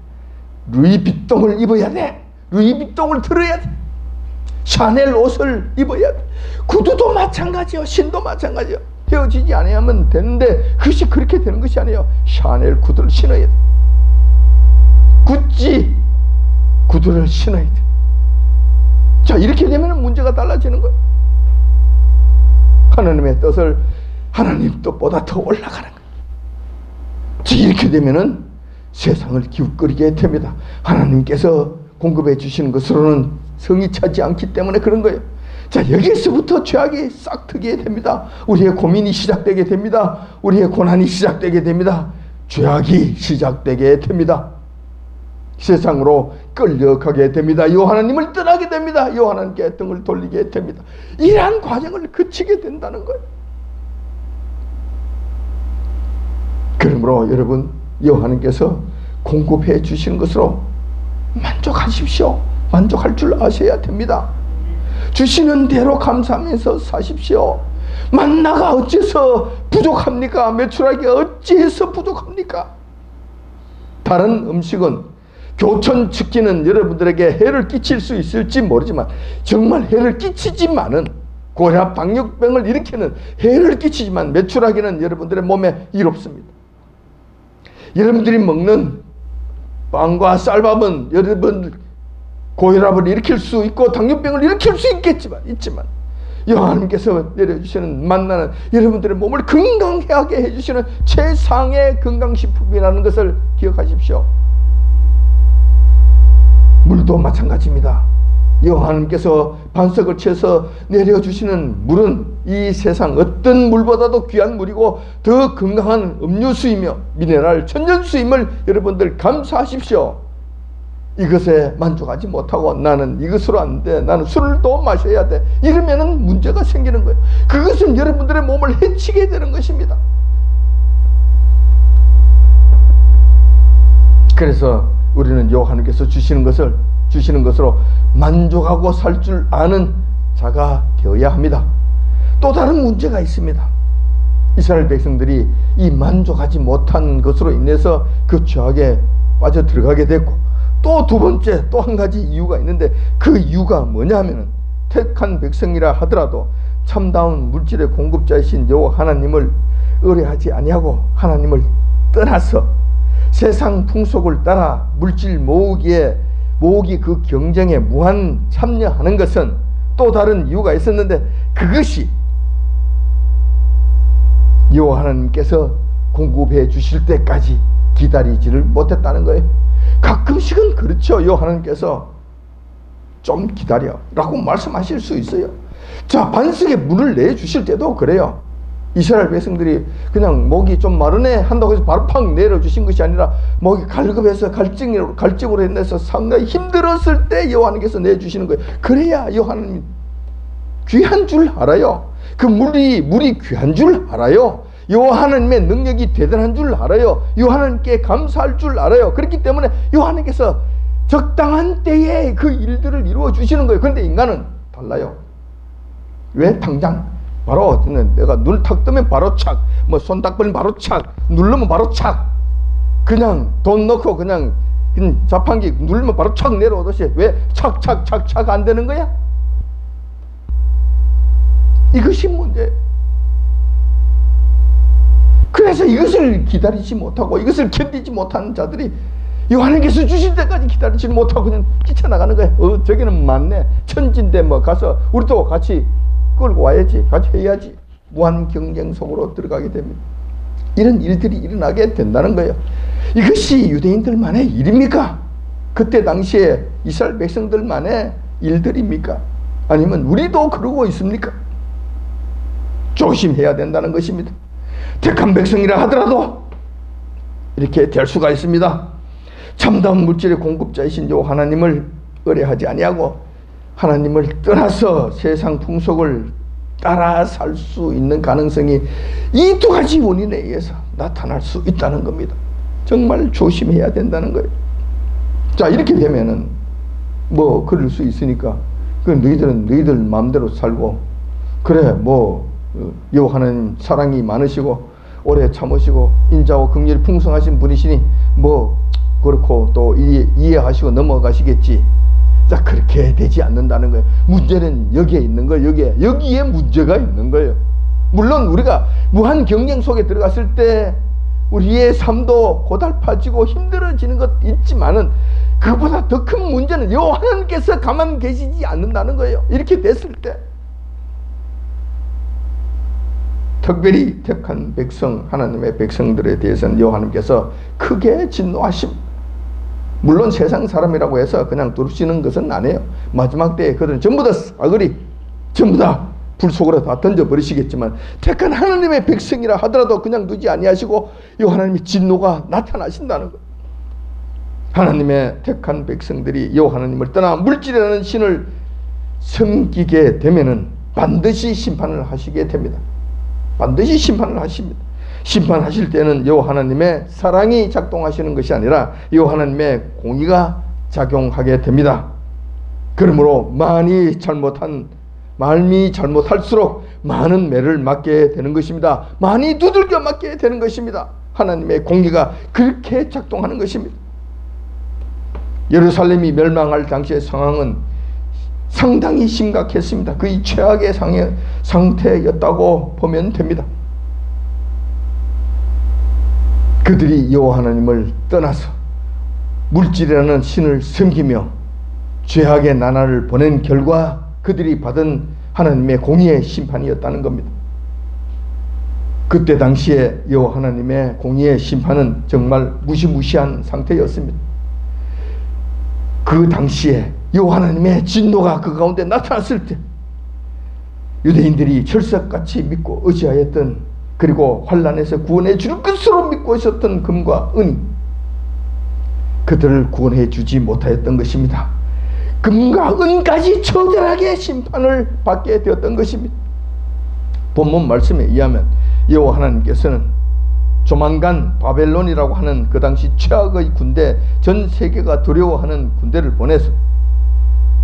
루이비통을 입어야 돼. 루이비통을 들어야 돼. 샤넬 옷을 입어야 돼. 구두도 마찬가지요. 신도 마찬가지요. 헤어지지 않으면 되는데 그것이 그렇게 되는 것이 아니에요. 샤넬 구두를 신어야 돼. 구찌 구두를 신어야 돼. 자, 이렇게 되면 문제가 달라지는 거예요. 하나님의 뜻을 하나님 뜻보다 더 올라가는 거예요. 자, 이렇게 되면은 세상을 기웃거리게 됩니다. 하나님께서 공급해 주시는 것으로는 성이 차지 않기 때문에 그런 거예요. 자, 여기서부터 죄악이 싹 트게 됩니다. 우리의 고민이 시작되게 됩니다. 우리의 고난이 시작되게 됩니다. 죄악이 시작되게 됩니다. 세상으로 끌려가게 됩니다. 이 하나님을 떠나게 됩니다. 이 하나님께 등을 돌리게 됩니다. 이러한 과정을 거치게 된다는 거예요. 그러므로 여러분, 이 하나님께서 공급해 주시는 것으로 만족하십시오. 만족할 줄 아셔야 됩니다. 주시는 대로 감사하면서 사십시오. 만나가 어째서 부족합니까? 메추라기가 어찌해서 부족합니까? 다른 음식은 교촌 치킨은 여러분들에게 해를 끼칠 수 있을지 모르지만 정말 해를 끼치지만은 고혈압 당뇨병을 일으키는 해를 끼치지만 메추라기는 여러분들의 몸에 이롭습니다. 여러분들이 먹는 빵과 쌀밥은 여러분 고혈압을 일으킬 수 있고 당뇨병을 일으킬 수 있지만 하나님께서 내려주시는 만나는 여러분들의 몸을 건강하게 해주시는 최상의 건강식품이라는 것을 기억하십시오. 물도 마찬가지입니다. 하나님께서 반석을 쳐서 내려주시는 물은 이 세상 어떤 물보다도 귀한 물이고 더 건강한 음료수이며 미네랄 천연수임을 여러분들 감사하십시오. 이것에 만족하지 못하고 나는 이것으로 안 돼. 나는 술을 또 마셔야 돼. 이러면은 문제가 생기는 거예요. 그것은 여러분들의 몸을 해치게 되는 것입니다. 그래서 우리는 하나님께서 주시는 것으로 만족하고 살 줄 아는 자가 되어야 합니다. 또 다른 문제가 있습니다. 이스라엘 백성들이 이 만족하지 못한 것으로 인해서 그 죄악에 빠져 들어가게 됐고, 또 두 번째 또 한 가지 이유가 있는데 그 이유가 뭐냐면은 택한 백성이라 하더라도 참다운 물질의 공급자이신 여호와 하나님을 의뢰하지 아니하고 하나님을 떠나서 세상 풍속을 따라 물질 모으기 그 경쟁에 무한 참여하는 것은 또 다른 이유가 있었는데 그것이 여호와 하나님께서 공급해 주실 때까지 기다리지를 못했다는 거예요. 가끔씩은 그렇죠. 여호와 하나님께서 좀 기다려 라고 말씀하실 수 있어요. 자, 반석에 물을 내주실 때도 그래요. 이스라엘 백성들이 그냥 목이 좀 마르네 한다고 해서 바로 팍 내려주신 것이 아니라 목이 갈급해서 갈증으로 인해서 상당히 힘들었을 때 여호와 하나님께서 내주시는 거예요. 그래야 여호와 하나님 귀한 줄 알아요. 그 물이 귀한 줄 알아요. 여호와 하나님의 능력이 대단한 줄 알아요. 여호와 하나님께 감사할 줄 알아요. 그렇기 때문에 여호와 하나님께서 적당한 때에 그 일들을 이루어 주시는 거예요. 그런데 인간은 달라요. 왜? 당장 바로 내가 눈 탁 뜨면 바로 착, 손 딱 벌리면 바로 착, 누르면 바로 착, 그냥 돈 넣고 그냥 자판기 누르면 바로 착 내려오듯이 왜 착 안 되는 거야? 이것이 문제예요. 그래서 이것을 기다리지 못하고 이것을 견디지 못하는 자들이 하나님께서 주실 때까지 기다리지 못하고 그냥 뛰쳐나가는 거예요. 저기는 많네, 천진데 가서 우리도 같이 끌고 와야지, 같이 해야지. 무한 경쟁 속으로 들어가게 됩니다. 이런 일들이 일어나게 된다는 거예요. 이것이 유대인들만의 일입니까? 그때 당시에 이스라엘 백성들만의 일들입니까? 아니면 우리도 그러고 있습니까? 조심해야 된다는 것입니다. 택한 백성이라 하더라도 이렇게 될 수가 있습니다. 참다운 물질의 공급자이신 요 하나님을 의뢰하지 아니하고 하나님을 떠나서 세상 풍속을 따라 살 수 있는 가능성이 이 두 가지 원인에 의해서 나타날 수 있다는 겁니다. 정말 조심해야 된다는 거예요. 자, 이렇게 되면은 뭐 그럴 수 있으니까 그 너희들은 너희들 마음대로 살고, 그래 뭐 요 하나님 사랑이 많으시고 오래 참으시고 인자와 긍휼이 풍성하신 분이시니 뭐 그렇고 또 이해하시고 넘어가시겠지. 자, 그렇게 되지 않는다는 거예요. 문제는 여기에 있는 거예요. 여기에 문제가 있는 거예요. 물론 우리가 무한 경쟁 속에 들어갔을 때 우리의 삶도 고달파지고 힘들어지는 것 있지만은 그보다 더 큰 문제는 요 하나님께서 가만 계시지 않는다는 거예요. 이렇게 됐을 때 특별히 택한 백성, 하나님의 백성들에 대해서는 요 하나님께서 크게 진노하심. 물론 세상 사람이라고 해서 그냥 두르시는 것은 아니에요. 마지막 때에 그들은 전부 다 싸그리 전부 다 불 속으로 다 던져버리시겠지만 택한 하나님의 백성이라 하더라도 그냥 두지 아니하시고 이 하나님의 진노가 나타나신다는 거예요. 하나님의 택한 백성들이 이 하나님을 떠나 물질이라는 신을 섬기게 되면은 반드시 심판을 하시게 됩니다. 반드시 심판을 하십니다. 심판하실 때는 이 하나님의 사랑이 작동하시는 것이 아니라 이 하나님의 공의가 작용하게 됩니다. 그러므로 많이 잘못할수록 많은 매를 맞게 되는 것입니다. 많이 두들겨 맞게 되는 것입니다. 하나님의 공의가 그렇게 작동하는 것입니다. 예루살렘이 멸망할 당시의 상황은 상당히 심각했습니다. 거의 최악의 상태였다고 보면 됩니다. 그들이 여호와 하나님을 떠나서 물질이라는 신을 섬기며 죄악의 나날을 보낸 결과 그들이 받은 하나님의 공의의 심판이었다는 겁니다. 그때 당시에 여호와 하나님의 공의의 심판은 정말 무시무시한 상태였습니다. 그 당시에 여호와 하나님의 진노가 그 가운데 나타났을 때 유대인들이 철석같이 믿고 의지하였던, 그리고 환난에서 구원해 줄 것으로 믿고 있었던 금과 은이 그들을 구원해 주지 못하였던 것입니다. 금과 은까지 처절하게 심판을 받게 되었던 것입니다. 본문 말씀에 의하면 여호와 하나님께서는 조만간 바벨론이라고 하는 그 당시 최악의 군대, 전 세계가 두려워하는 군대를 보내서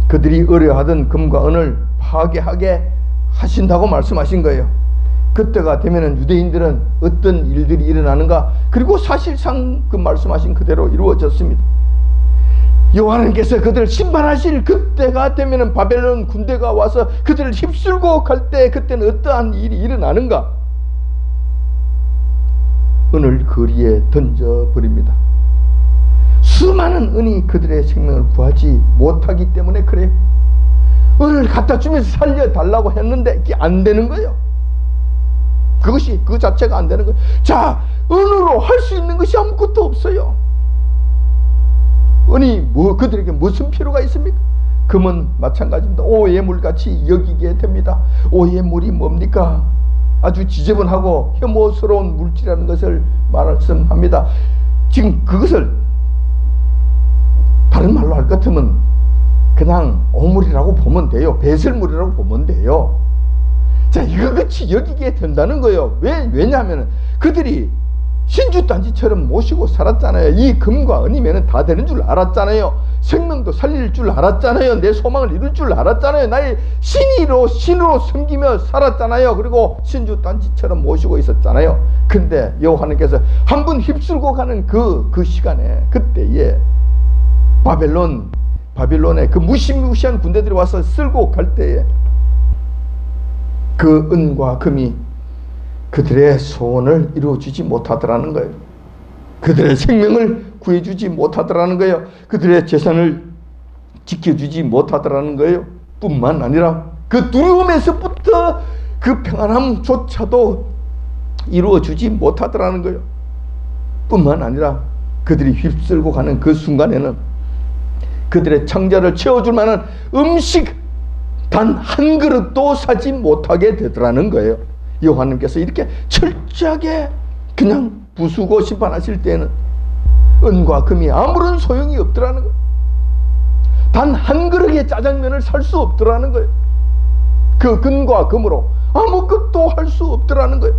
그들이 의뢰하던 금과 은을 파괴하게 하신다고 말씀하신 거예요. 그때가 되면은 유대인들은 어떤 일들이 일어나는가? 그리고 사실상 그 말씀하신 그대로 이루어졌습니다. 여호와 하나님께서 그들을 심판하실 그때가 되면은 바벨론 군대가 와서 그들을 휩쓸고 갈 때 그때는 어떠한 일이 일어나는가? 은을 거리에 던져버립니다. 수많은 은이 그들의 생명을 구하지 못하기 때문에 그래요. 은을 갖다 주면서 살려달라고 했는데 이게 안 되는 거예요. 그것이 그 자체가 안 되는 거예요. 자, 은으로 할 수 있는 것이 아무것도 없어요. 은이 그들에게 무슨 필요가 있습니까? 금은 마찬가지입니다. 오해물같이 여기게 됩니다. 오해물이 뭡니까? 아주 지저분하고 혐오스러운 물질이라는 것을 말씀합니다. 지금 그것을 다른 말로 할 것 같으면 그냥 오물이라고 보면 돼요. 배설물이라고 보면 돼요. 자, 이것같이 여기게 된다는 거예요. 왜냐하면 그들이 신주단지처럼 모시고 살았잖아요. 이 금과 은이면 다 되는 줄 알았잖아요. 생명도 살릴 줄 알았잖아요. 내 소망을 이룰 줄 알았잖아요. 나의 신으로 섬기며 살았잖아요. 그리고 신주단지처럼 모시고 있었잖아요. 근데 여호와 하나님께서 한 번 휩쓸고 가는 그 시간에, 그때에 바빌론의 그 무시무시한 군대들이 와서 쓸고 갈 때에 그 은과 금이 그들의 소원을 이루어주지 못하더라는 거예요. 그들의 생명을 구해주지 못하더라는 거예요. 그들의 재산을 지켜주지 못하더라는 거예요. 뿐만 아니라 그 두려움에서부터 그 평안함조차도 이루어주지 못하더라는 거예요. 뿐만 아니라 그들이 휩쓸고 가는 그 순간에는 그들의 창자를 채워줄 만한 음식 단 한 그릇도 사지 못하게 되더라는 거예요. 여호와님께서 이렇게 철저하게 그냥 부수고 심판하실 때에는 은과 금이 아무런 소용이 없더라는 거예요. 단 한 그릇의 짜장면을 살 수 없더라는 거예요. 그 금과 금으로 아무것도 할 수 없더라는 거예요.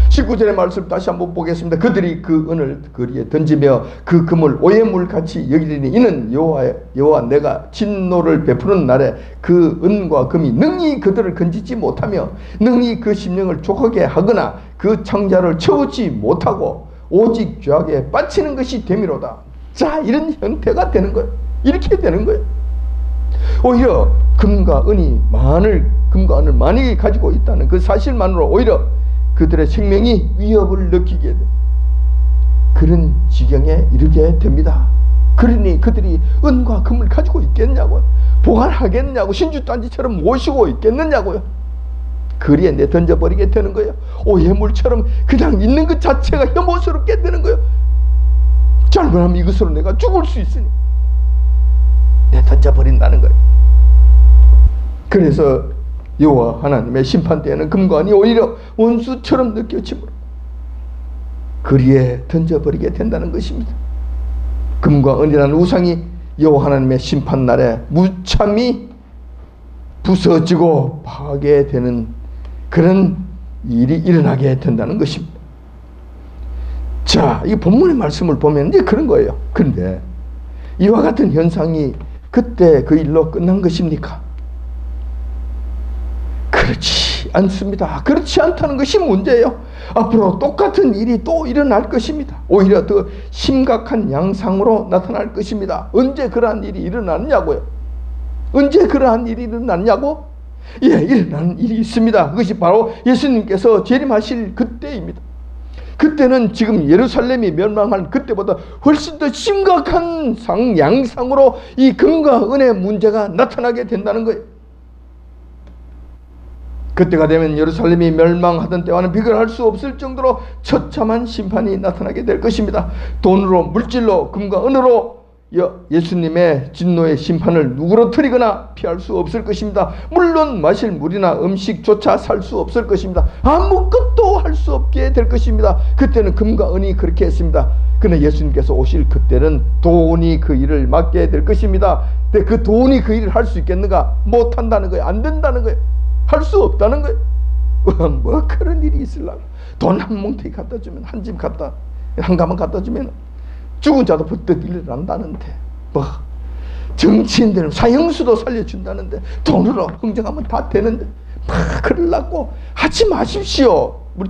19절의 말씀 다시 한번 보겠습니다. 그들이 그 은을 거리에 던지며 그 금을 오해물같이 여기리니 이는 여호와 내가 진노를 베푸는 날에 그 은과 금이 능히 그들을 건지지 못하며 능히 그 심령을 족하게 하거나 그 창자를 채우지 못하고 오직 죄악에 빠치는 것이 됨이로다. 자, 이런 형태가 되는 거예요. 이렇게 되는 거예요. 오히려 금과 은을 많이 가지고 있다는 그 사실만으로 오히려 그들의 생명이 위협을 느끼게 돼. 그런 지경에 이르게 됩니다. 그러니 그들이 은과 금을 가지고 있겠냐고요. 보관하겠냐고, 신주단지처럼 모시고 있겠느냐고요. 거리에 내던져버리게 되는 거예요. 오해물처럼 그냥 있는 것 자체가 혐오스럽게 되는 거예요. 잘못하면 이것으로 내가 죽을 수 있으니 내던져버린다는 거예요. 그래서 여호와 하나님의 심판 때에는 금과 은이 오히려 원수처럼 느껴지므로 거리에 던져버리게 된다는 것입니다. 금과 은이라는 우상이 여호와 하나님의 심판 날에 무참히 부서지고 파괴되는 그런 일이 일어나게 된다는 것입니다. 자, 이 본문의 말씀을 보면 이제 그런 거예요. 그런데 이와 같은 현상이 그때 그 일로 끝난 것입니까? 그렇지 않습니다. 그렇지 않다는 것이 문제예요. 앞으로 똑같은 일이 또 일어날 것입니다. 오히려 더 심각한 양상으로 나타날 것입니다. 언제 그러한 일이 일어났냐고요? 언제 그러한 일이 일어났냐고? 예, 일어나는 일이 있습니다. 그것이 바로 예수님께서 재림하실 그때입니다. 그때는 지금 예루살렘이 멸망한 그때보다 훨씬 더 심각한 양상으로 이 금과 은의 문제가 나타나게 된다는 거예요. 그때가 되면 예루살렘이 멸망하던 때와는 비교할 수 없을 정도로 처참한 심판이 나타나게 될 것입니다. 돈으로, 물질로, 금과 은으로 예수님의 진노의 심판을 누그러뜨리거나 피할 수 없을 것입니다. 물론 마실 물이나 음식조차 살 수 없을 것입니다. 아무것도 할 수 없게 될 것입니다. 그때는 금과 은이 그렇게 했습니다. 그러나 예수님께서 오실 그때는 돈이 그 일을 맡게 될 것입니다. 근데 그 돈이 그 일을 할 수 있겠는가? 못한다는 거예요. 안 된다는 거예요. 할 수 없다는 거예요. 뭐 그런 일이 있으려고. 돈 한 뭉텅이 갖다 주면, 한 집 갖다, 한 가방 갖다 주면 죽은 자도 버뜩 일어난다는데, 뭐 정치인들은 사형수도 살려준다는데 돈으로 흥정하면 다 되는데 막 그러려고 하지 마십시오. 우리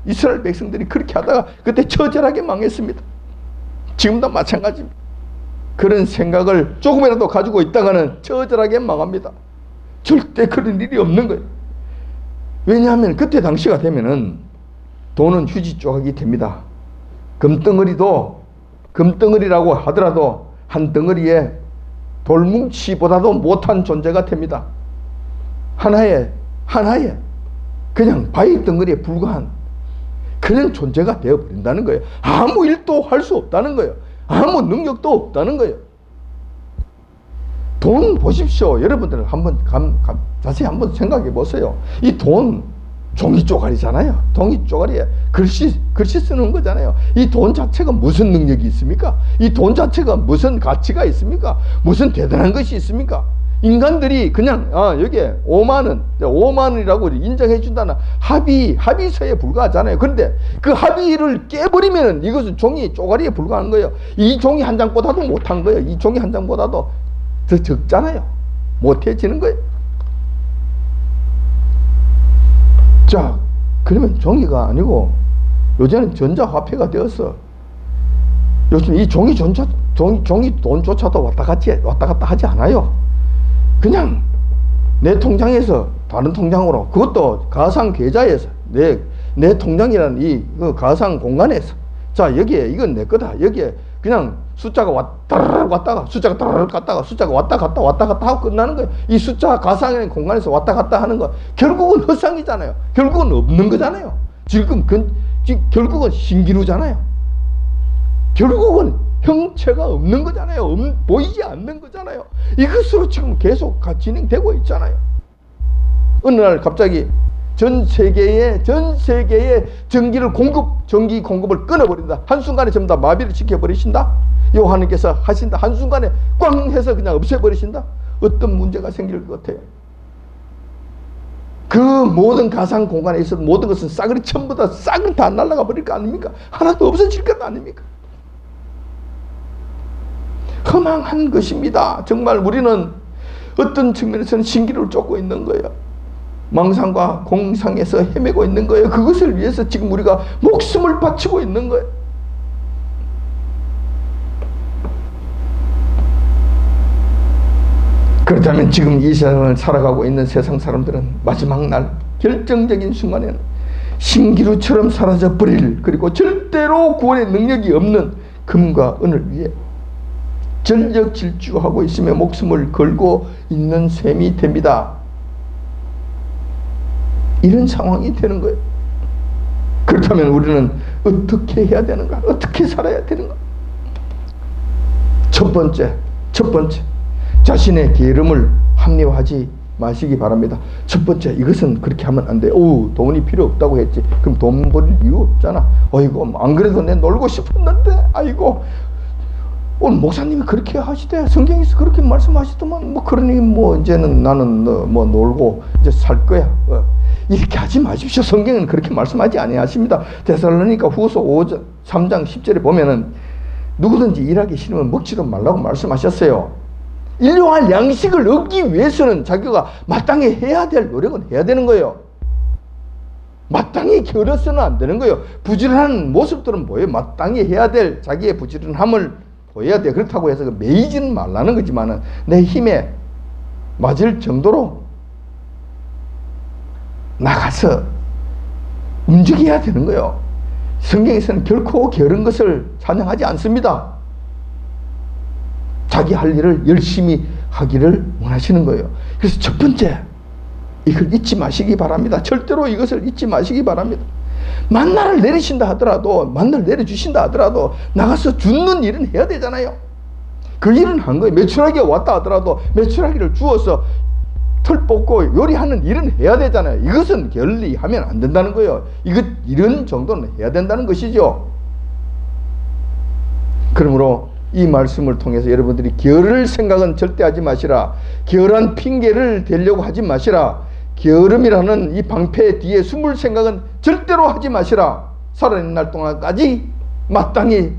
이스라엘 백성들이 그렇게 하다가 그때 처절하게 망했습니다. 지금도 마찬가지입니다. 그런 생각을 조금이라도 가지고 있다가는 처절하게 망합니다. 절대 그런 일이 없는 거예요. 왜냐하면 그때 당시가 되면은 돈은 휴지 조각이 됩니다. 금덩어리라고 하더라도 한 덩어리에 돌뭉치보다도 못한 존재가 됩니다. 하나의 그냥 바위 덩어리에 불과한 그런 존재가 되어버린다는 거예요. 아무 일도 할 수 없다는 거예요. 아무 능력도 없다는 거예요. 돈 보십시오. 여러분들은 한번 자세히 한번 생각해 보세요. 이 돈 종이 쪼가리잖아요. 종이 쪼가리에 글씨 쓰는 거잖아요. 이 돈 자체가 무슨 능력이 있습니까? 이 돈 자체가 무슨 가치가 있습니까? 무슨 대단한 것이 있습니까? 인간들이 그냥 여기에 5만 원이라고 인정해 준다는 합의서에 불과하잖아요. 그런데 그 합의를 깨버리면 이것은 종이 쪼가리에 불과한 거예요. 이 종이 한 장보다도 못한 거예요. 이 종이 한 장보다도 더 적잖아요. 못해지는 거예요. 자, 그러면 종이가 아니고 요새는 전자화폐가 되어서 요즘 이 종이 돈조차도 왔다 갔다 하지 않아요. 그냥 내 통장에서 다른 통장으로, 그것도 가상 계좌에서 내 통장이라는 이 가상 공간에서, 자, 여기에 이건 내 거다. 여기에 그냥 숫자가 왔다가 숫자가 따르르 갔다가 숫자가 왔다 갔다 하고 끝나는 거예요. 이 숫자 가상의 공간에서 왔다 갔다 하는 거 결국은 허상이잖아요. 결국은 없는 거잖아요. 지금 결국은 신기루잖아요. 결국은 형체가 없는 거잖아요. 보이지 않는 거잖아요. 이것으로 지금 계속 진행되고 있잖아요. 어느 날 갑자기 전 세계의 전기 공급을 끊어버린다. 한순간에 전부 다 마비를 시켜버리신다. 요 하나님께서 하신다. 한순간에 꽝 해서 그냥 없애버리신다. 어떤 문제가 생길 것 같아요? 그 모든 가상 공간에 있어서 모든 것은 싸그리 전부 다 싹을 다 날아가 버릴 거 아닙니까? 하나도 없어질 것 아닙니까? 허망한 것입니다. 정말 우리는 어떤 측면에서는 신기를 쫓고 있는 거예요. 망상과 공상에서 헤매고 있는 거예요. 그것을 위해서 지금 우리가 목숨을 바치고 있는 거예요. 그렇다면 지금 이 세상을 살아가고 있는 세상 사람들은 마지막 날 결정적인 순간에는 신기루처럼 사라져 버릴, 그리고 절대로 구원의 능력이 없는 금과 은을 위해 전력 질주하고 있으며 목숨을 걸고 있는 셈이 됩니다. 이런 상황이 되는 거예요. 그렇다면 우리는 어떻게 해야 되는가? 어떻게 살아야 되는가? 첫 번째, 자신의 게으름을 합리화하지 마시기 바랍니다. 첫 번째, 이것은 그렇게 하면 안 돼. 돈이 필요 없다고 했지. 그럼 돈 벌 이유 없잖아. 어이구, 안 그래도 내 놀고 싶었는데, 아이고, 오늘 목사님이 그렇게 하시대. 성경에서 그렇게 말씀하시더만, 그러니 이제는 나는 놀고 이제 살 거야. 이렇게 하지 마십시오. 성경은 그렇게 말씀하지 아니하십니다. 데살로니가 후서 3장 10절에 보면은 누구든지 일하기 싫으면 먹지도 말라고 말씀하셨어요. 일용할 양식을 얻기 위해서는 자기가 마땅히 해야 될 노력은 해야 되는 거예요. 마땅히 게을러서는 안 되는 거예요. 부지런한 모습들은 뭐예요? 마땅히 해야 될 자기의 부지런함을 보여야 돼. 그렇다고 해서 매이지는 말라는 거지만은 내 힘에 맞을 정도로 나가서 움직여야 되는 거예요. 성경에서는 결코 게으른 것을 찬양하지 않습니다. 자기 할 일을 열심히 하기를 원하시는 거예요. 그래서 첫 번째, 이걸 잊지 마시기 바랍니다. 절대로 이것을 잊지 마시기 바랍니다. 만나를 내리신다 하더라도, 만나를 내려주신다 하더라도 나가서 줍는 일은 해야 되잖아요. 그 일은 한 거예요. 메추라기가 왔다 하더라도 메추라기를 주어서 털 뽑고 요리하는 일은 해야 되잖아요. 이것은 게을리하면 안 된다는 거예요. 이런 정도는 해야 된다는 것이죠. 그러므로 이 말씀을 통해서 여러분들이 게으를 생각은 절대 하지 마시라. 게으른 핑계를 대려고 하지 마시라. 게으름이라는 이 방패 뒤에 숨을 생각은 절대로 하지 마시라. 살아있는 날 동안까지 마땅히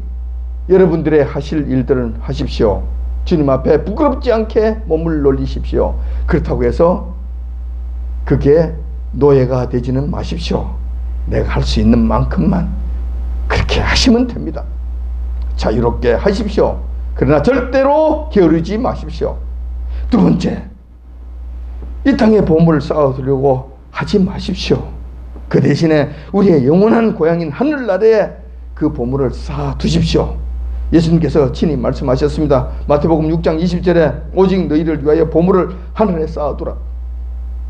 여러분들의 하실 일들은 하십시오. 주님 앞에 부끄럽지 않게 몸을 놀리십시오. 그렇다고 해서 그게 노예가 되지는 마십시오. 내가 할 수 있는 만큼만 그렇게 하시면 됩니다. 자유롭게 하십시오. 그러나 절대로 게으르지 마십시오. 두 번째, 이 땅에 보물을 쌓아두려고 하지 마십시오. 그 대신에 우리의 영원한 고향인 하늘나라에 그 보물을 쌓아두십시오. 예수님께서 친히 말씀하셨습니다. 마태복음 6장 20절에 오직 너희를 위하여 보물을 하늘에 쌓아두라.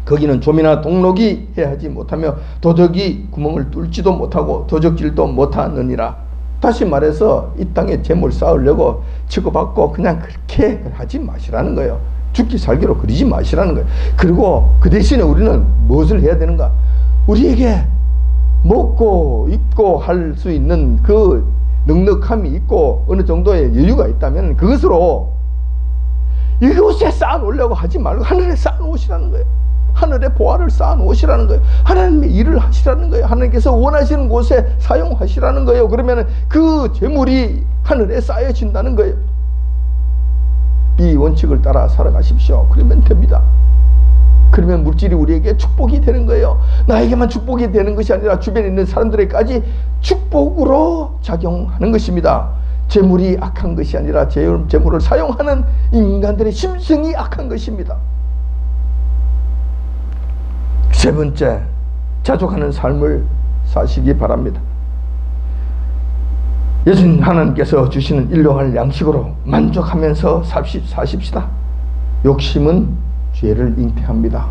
거기는 좀이나 동록이 해하지 못하며 도적이 구멍을 뚫지도 못하고 도적질도 못하느니라. 다시 말해서 이 땅에 재물 쌓으려고 치고받고 그냥 그렇게 하지 마시라는 거예요. 죽기 살기로 그러지 마시라는 거예요. 그리고 그 대신에 우리는 무엇을 해야 되는가? 우리에게 먹고 입고 할 수 있는 그 넉넉함이 있고 어느 정도의 여유가 있다면 그것으로 이곳에 쌓아놓으려고 하지 말고 하늘에 쌓아놓으시라는 거예요. 하늘에 보화를 쌓아놓으시라는 거예요. 하나님의 일을 하시라는 거예요. 하나님께서 원하시는 곳에 사용하시라는 거예요. 그러면 그 재물이 하늘에 쌓여진다는 거예요. 이 원칙을 따라 살아가십시오. 그러면 됩니다. 그러면 물질이 우리에게 축복이 되는 거예요. 나에게만 축복이 되는 것이 아니라 주변에 있는 사람들에게까지 축복으로 작용하는 것입니다. 재물이 악한 것이 아니라 재물을 사용하는 인간들의 심성이 악한 것입니다. 세 번째, 자족하는 삶을 사시기 바랍니다. 예수님 하나님께서 주시는 일용할 양식으로 만족하면서 사십시다. 욕심은 죄를 잉태합니다.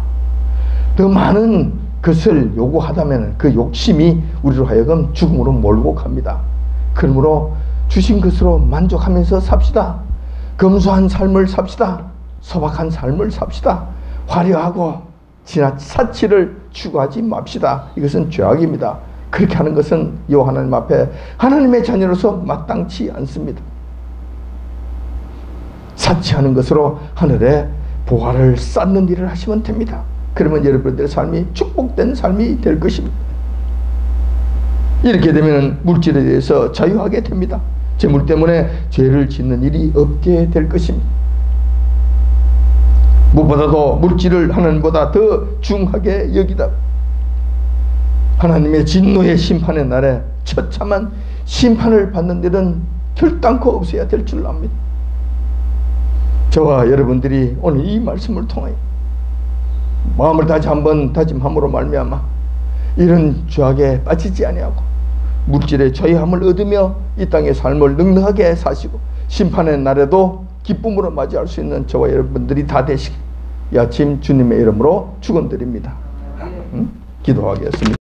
더 많은 그것을 요구하다면 그 욕심이 우리로 하여금 죽음으로 몰고 갑니다. 그러므로 주신 것으로 만족하면서 삽시다. 검소한 삶을 삽시다. 소박한 삶을 삽시다. 화려하고 지나친 사치를 추구하지 맙시다. 이것은 죄악입니다. 그렇게 하는 것은 여호와 하나님 앞에 하나님의 자녀로서 마땅치 않습니다. 사치하는 것으로 하늘에 보화를 쌓는 일을 하시면 됩니다. 그러면 여러분들의 삶이 축복된 삶이 될 것입니다. 이렇게 되면 물질에 대해서 자유하게 됩니다. 재물 때문에 죄를 짓는 일이 없게 될 것입니다. 무엇보다도 물질을 하나님보다 더 중하게 여기다 하나님의 진노의 심판의 날에 처참한 심판을 받는 일은 결단코 없어야 될 줄 압니다. 저와 여러분들이 오늘 이 말씀을 통하여 마음을 다시 한번 다짐함으로 말미암아 이런 죄악에 빠지지 아니하고 물질의 자유함을 얻으며 이 땅의 삶을 넉넉하게 사시고 심판의 날에도 기쁨으로 맞이할 수 있는 저와 여러분들이 다 되시길 이 아침 주님의 이름으로 축원드립니다. 기도하겠습니다.